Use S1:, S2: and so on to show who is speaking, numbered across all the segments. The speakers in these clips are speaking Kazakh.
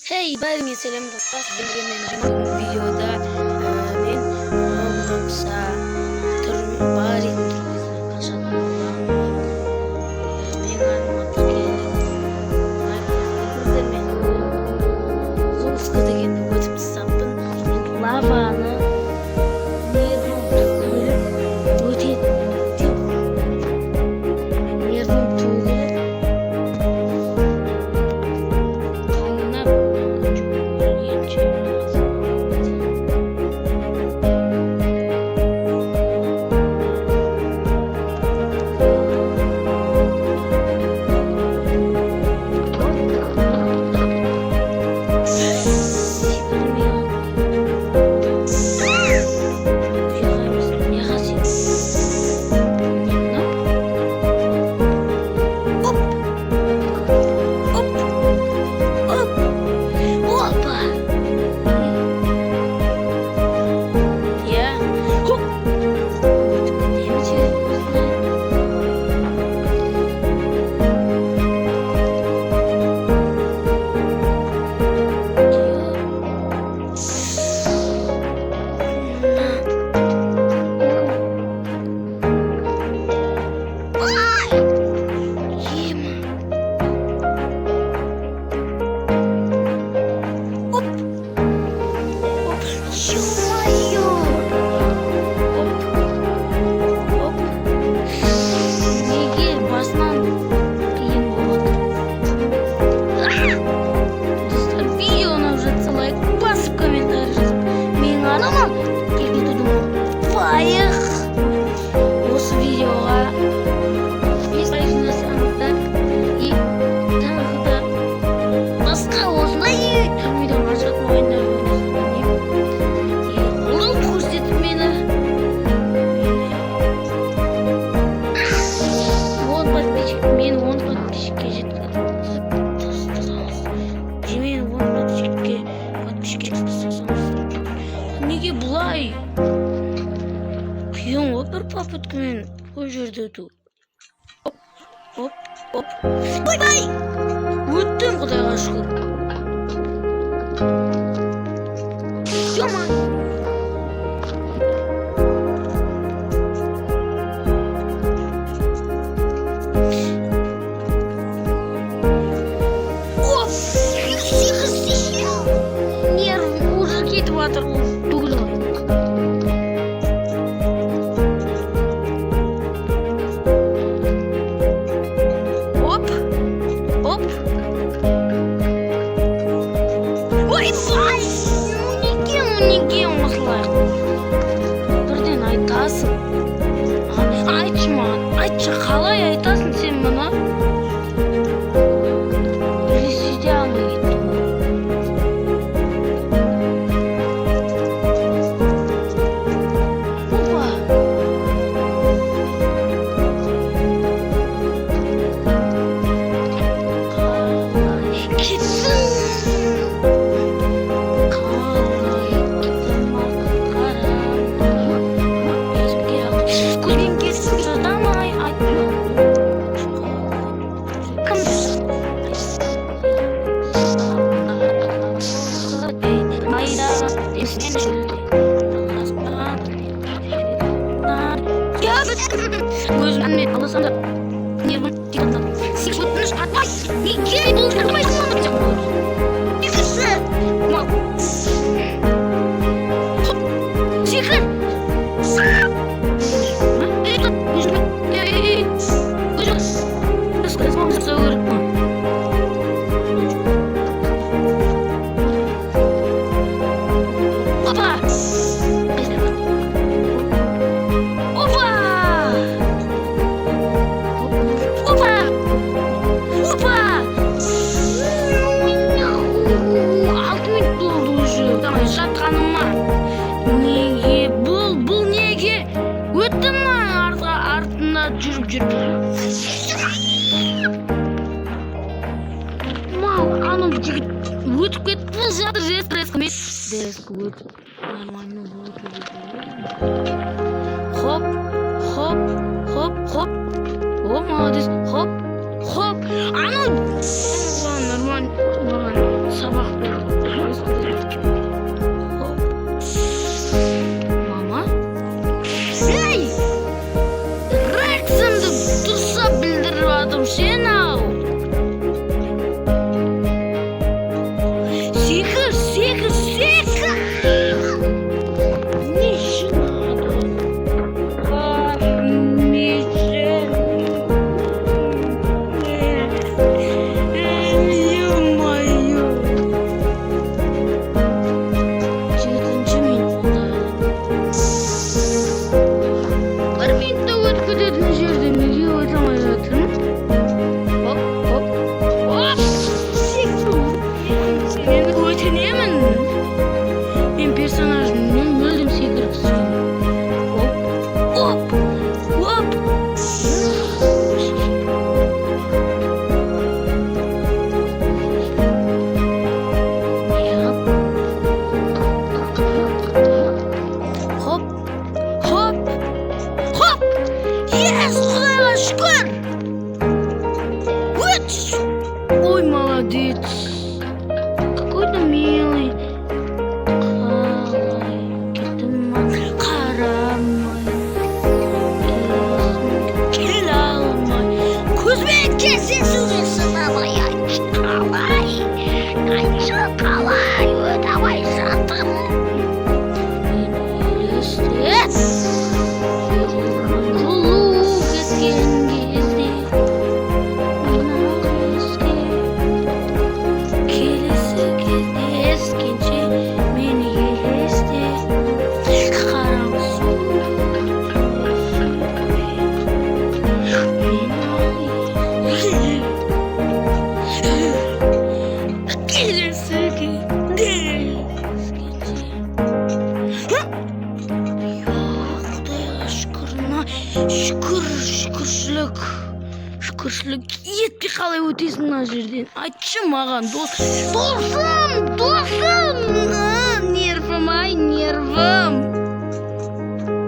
S1: Hey, bari selam dostlar. Benim videoda men Roblox'a bari Попыткамен бұл жерде өту. Оп. Бай! Өттім, құдайға шүкір. Йома! Нервы уже кетіп жатыр бүгін. Неге осылай бірден айтасың? Айтшы маған, айтшы, қалай айтасың сен мұны? Елестете алмай кеттім. Опа! Кетсін! Өзіммен алысам да нервім тиғанда сен өтініш атпай неге бұл жармай салманы екінші секір жүріп анау жігіт өтіп кетті жатыр резко өтіп нормально хоп о молодец хоп анау нормально сабақ Мен персонажыммен мүлдем секіргісі келмейді. Оп, оп, оп. Хоп, хоп, хоп. Yes, Құдайға шүкір. Ой, молодец. Какой-то милый. Қалай кетім қарамай. Келе алмай. Көзбен кесе сөзге сынамай. Қалай, қанша қалай өтамай жатым. Елестес. Жолу кеткен кезде. Келесі кезде ескенше мені елесте. Қараңғы келесі кезде ескенше. Құдайға шүкірна, шүкіршілік етпей қалай өтесің мына жерден? Айтшы маған, досым, нервім ай, нервім.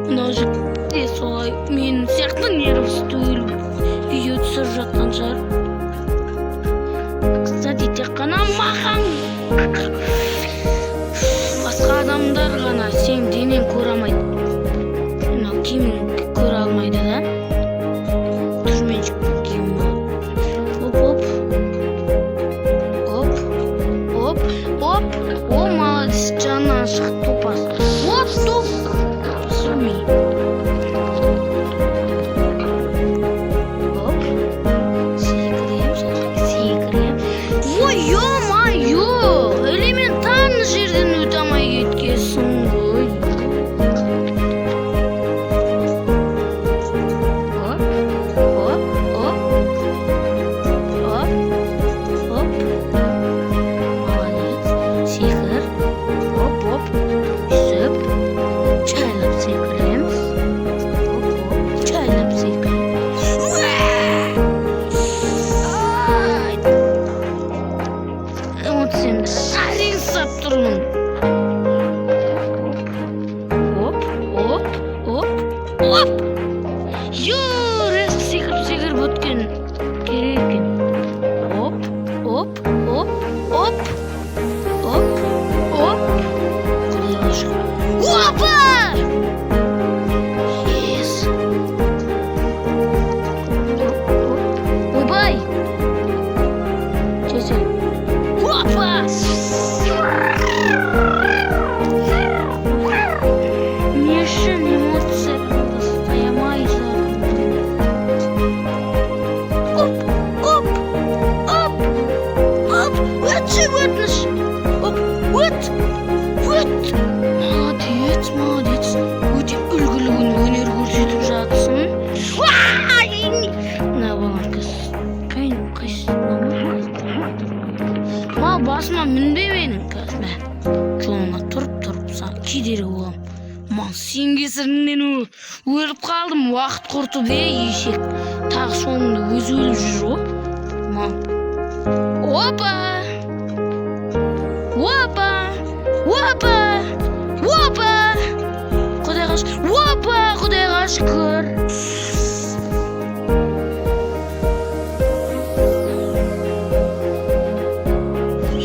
S1: Мына жерде солай мен сияқты нервсіз үйде түсіріп жатқан шығар. Кстати, тек қана маған басқа адамдар ғана сен денең көре алмайды. Мынау киімін көре алмайды да. Түрменшіктің киімі. Оп. О, молодец, жанынан шығып топас. Топ. Сүрмей. Оп. Секірем. Ой, ё-майё! Элементарный жерден өте алмай кеткенсің ғой. Секіріп өткен керек екен. Оп. Құдайға шүкір. Опа! Yes. Ойбай! Чесе. Опа! Не үшін эмоция басқаямай Өтіш. Молодец. Өте үлгілігін өнер көрсетіп жатсың. Мына баланкас. Қайсы? Мал басыма мінбе менің қазір. Жолыңа тұрып саған кедергі болам. Мал сен кесіріңнен өліп қалдым. Уақыт құртып ешек. Тағы соңында өзі өліп жүр ғой. Мал. Опа! Құдайға шүкір.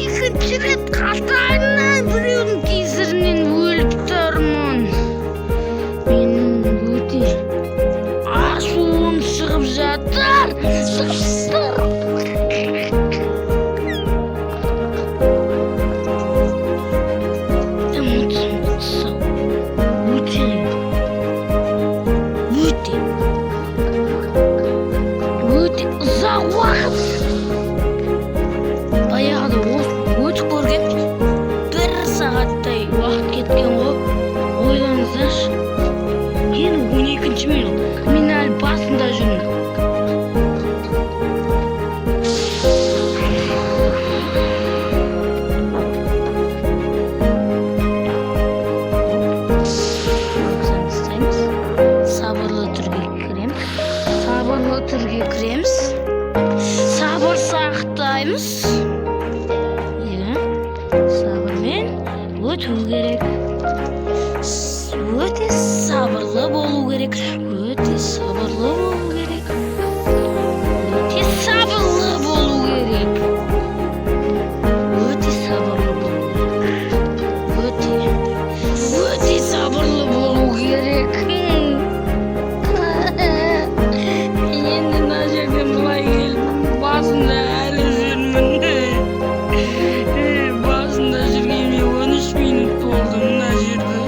S1: Екінші рет қатарынан біреудің кесірінен өліп тұрмын. Менің өте ашуым шығып жатыр. өтүү керек. Өте сабырлы болуу керек. Өте сабырлы болуу керек. Өте сабырлы болуу керек. Өте сабырлы болуу керек. Өте сабырлы болуу керек. Енді мына жерден былай келдім. Басында әлі жүрмін. Басында жүргеніме 13 минут болды мына жерде.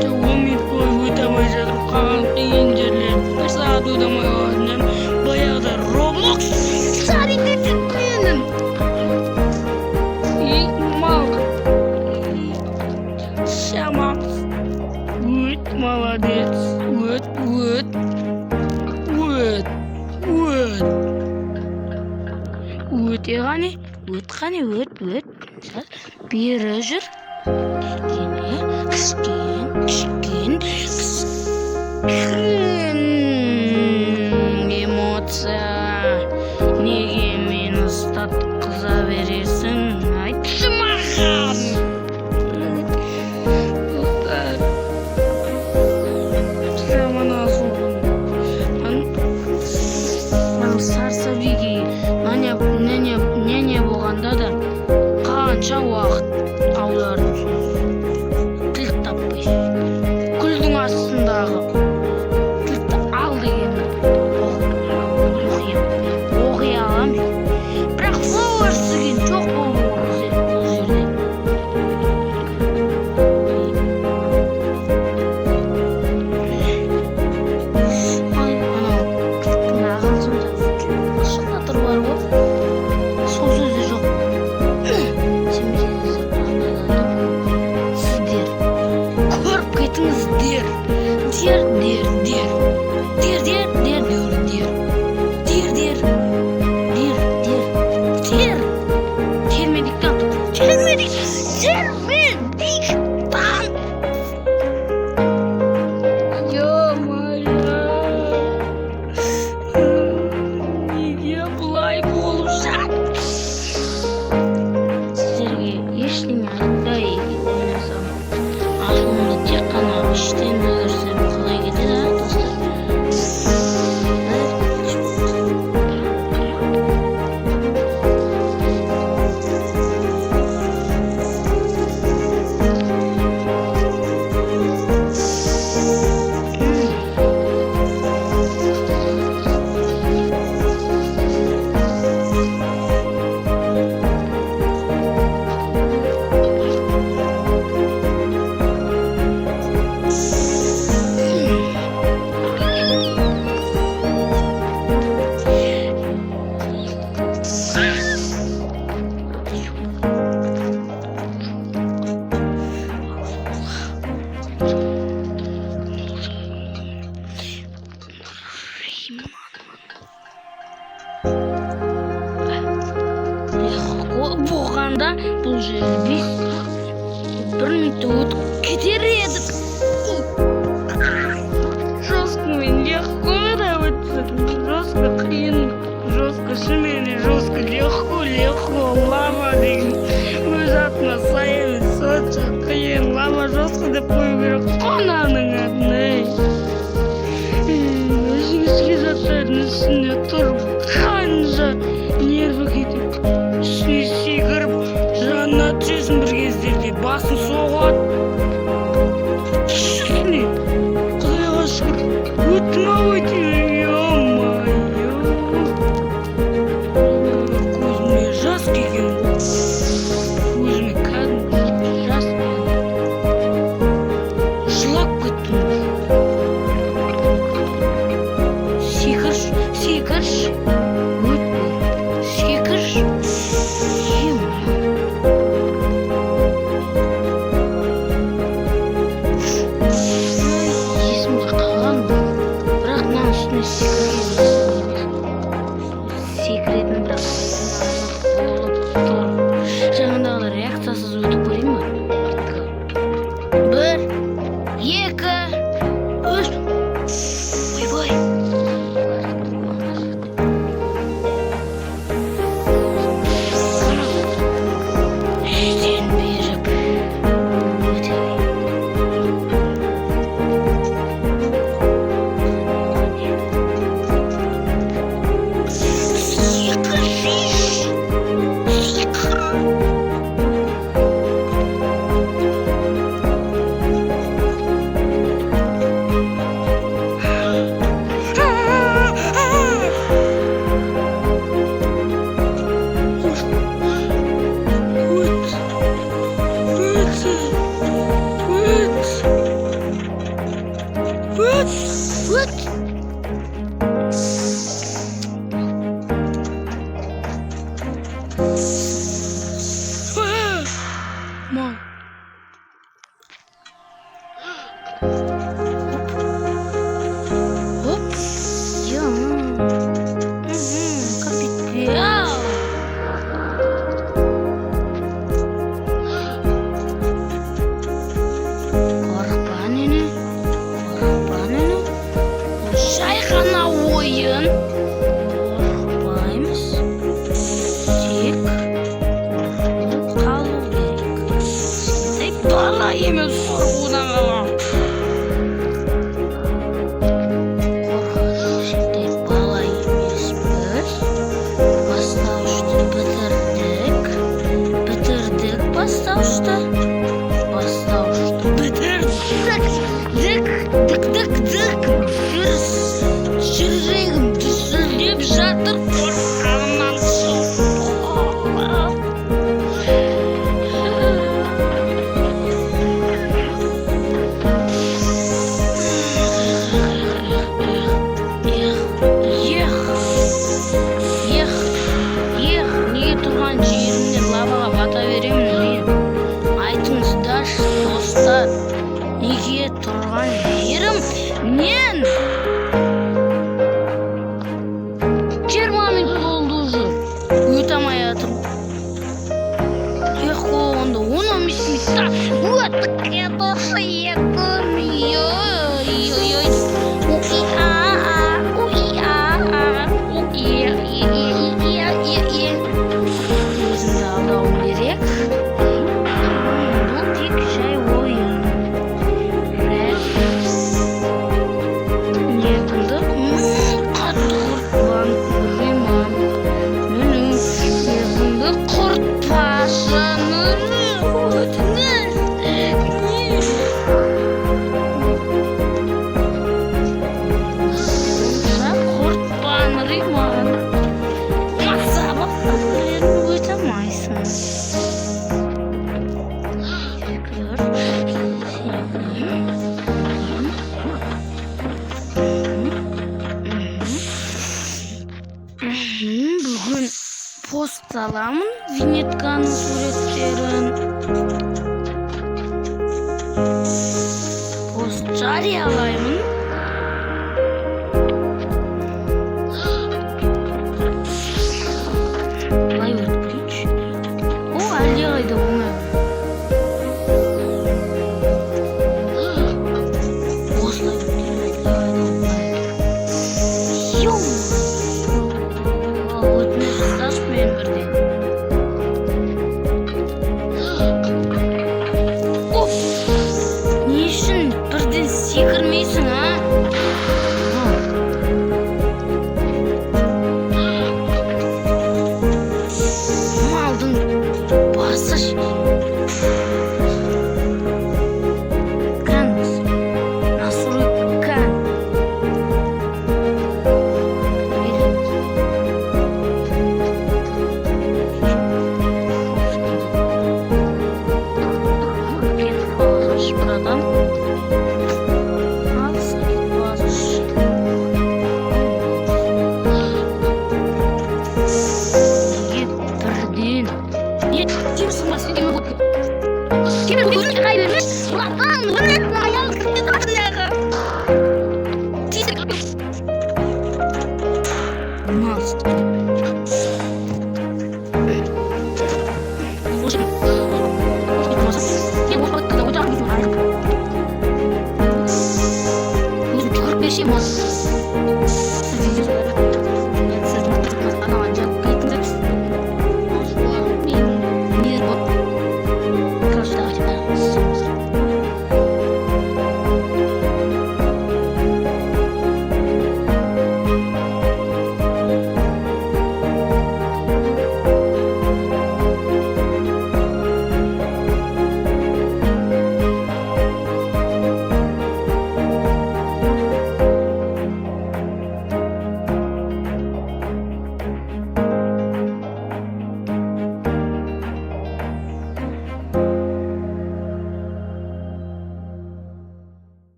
S1: 10 минут бойы өте алмай жатыр. Қалған қиын жерлер. 1 сағат өте алмай қалдым. Баяғыда Roblox саринде жүргенім. Мал. Шамас. Молодец. Өте қане. Бері жүр. Кішкен. Эмоция. Неге мені ұстатқыза бересің? Айтшы маған. Жаман азуым. Сарсабиге не болғанда да қанша уақыт аулардың тіл таппай. Күлдің астындағы тілді ал дегенді оқи алам. Бірақ followers деген жоқ болу бұл жерде. Болғанда бұл жерде 1 минутта өтіп кетер едік. Жесткомен легко да өтсін. Жестко қиын, жестко шынымен жестко легко. Лама деген өз атына сай емес, сонша қиын. Лама жестко деп қою керек қонаның атына. Өзіңізге заттардың үстінде тұрып қанша нерві кетіп үстіне секіріп жанына түсесің бір кездерде басын соғады. Шықне құдайға шүкір өттім ау әйтеуір. Ё-майо, көзіме жас келген. Көзіме кәдімгі жас келген. Жылап кеттім. Секірші. бала емес сұрғудан қалам. Қорқыныштай бала емеспіз. Бастауышты бітірдік бастауышты бітірдік. Жүрегім дүсілдеп жатыр қорқағаннан неге тұрған жерімнен лаваға бата беремін мен? Айтыңыздаршы достар, неге тұрған жерім мен? 20 минут болды уже. Өте алмай жатыр. Онда 10-15 минутта өтіп кетуші едім. Өзімді алдауым керек. Бұл тек жай ойын. Ниетімді қатты құртпан өзімді құртпасын өтініш. Құртпан риман. Мақсабы өте алмайсың. Бүгін пост аламын винетканың суреттерін. Пост жариялаймын. Былай өткенші. О, әлде қайда оңай. Осылай секірмейсің, а? Малдың басы Канмыз. Насуры кан. Кетіп қалғаш бір адам. Kim